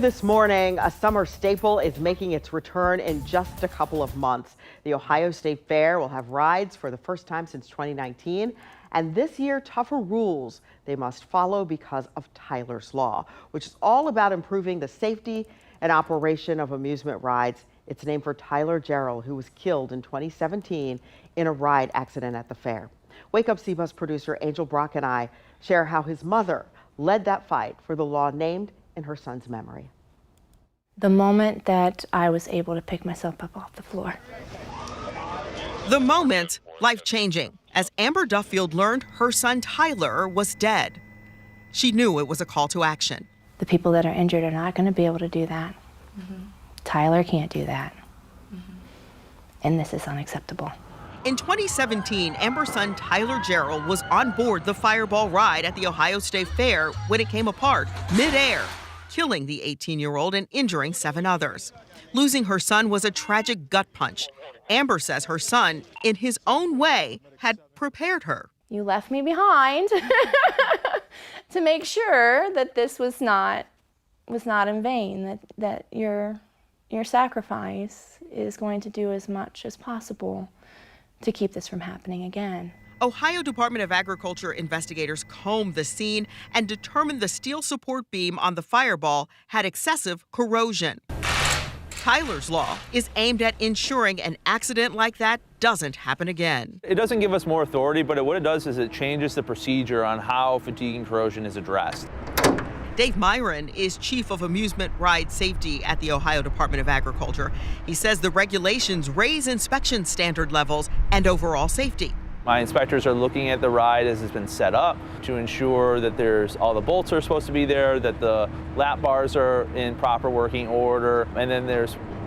This morning, a summer staple is making its return in just a couple of months. The Ohio State Fair will have rides for the first time since 2019. And this year, tougher rules they must follow because of Tyler's Law, which is all about improving the safety and operation of amusement rides. It's named for Tyler Gerald, who was killed in 2017 in a ride accident at the fair. Wake Up CBUS producer Angel Brock and I share how his mother led that fight for the law named in her son's memory. The moment that I was able to pick myself up off the floor. The moment, life-changing, as Amber Duffield learned her son Tyler was dead. She knew it was a call to action. The people that are injured are not going to be able to do that. Tyler can't do that. And this is unacceptable. In 2017, Amber's son Tyler Gerald was on board the Fireball ride at the Ohio State Fair when it came apart mid-air, killing the 18-year-old and injuring 7 others. Losing her son was a tragic gut punch. Amber says her son, in his own way, had prepared her. You left me behind to make sure that this was not in vain, that your sacrifice is going to do as much as possible to keep this from happening again. Ohio Department of Agriculture investigators combed the scene and determined the steel support beam on the Fireball had excessive corrosion. Tyler's Law is aimed at ensuring an accident like that doesn't happen again. It doesn't give us more authority, but what it does is it changes the procedure on how fatigue and corrosion is addressed. Dave Myron is chief of amusement ride safety at the Ohio Department of Agriculture. He says the regulations raise inspection standard levels and overall safety. My inspectors are looking at the ride as it's been set up to ensure that all the bolts are supposed to be there, that the lap bars are in proper working order, and then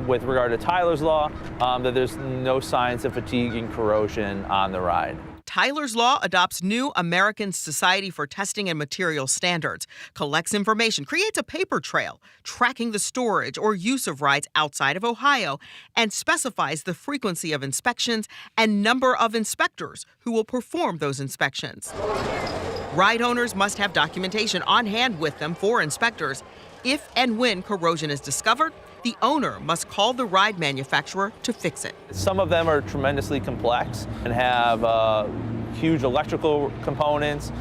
with regard to Tyler's Law, that there's no signs of fatigue and corrosion on the ride. Tyler's Law adopts new American Society for Testing and Materials standards, collects information, creates a paper trail, tracking the storage or use of rides outside of Ohio, and specifies the frequency of inspections and number of inspectors who will perform those inspections. Ride owners must have documentation on hand with them for inspectors. If and when corrosion is discovered, the owner must call the ride manufacturer to fix it. Some of them are tremendously complex and have huge electrical components.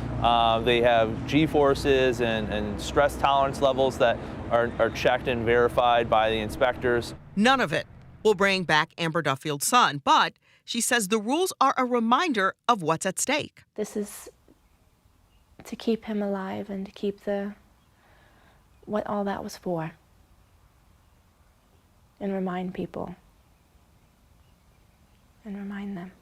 They have G-forces and stress tolerance levels that are checked and verified by the inspectors. None of it will bring back Amber Duffield's son, but she says the rules are a reminder of what's at stake. This is to keep him alive and to keep what all that was for. And remind people. And remind them.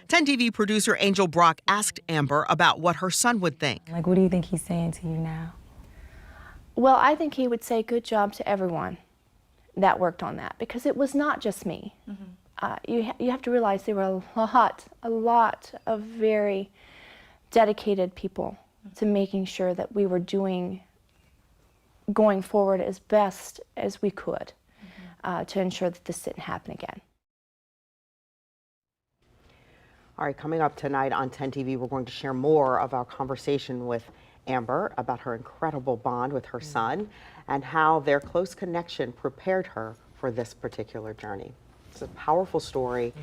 10 TV producer Angel Brock asked Amber about what her son would think. Like, what do you think he's saying to you now? Well, I think he would say good job to everyone that worked on that, because it was not just me. You have to realize there were a lot of very dedicated people to making sure that we were going forward as best as we could to ensure that this didn't happen again. All right, coming up tonight on 10 TV, we're going to share more of our conversation with Amber about her incredible bond with her son and how their close connection prepared her for this particular journey. It's a powerful story,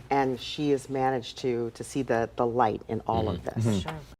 and she has managed to see the light in all of this. Sure.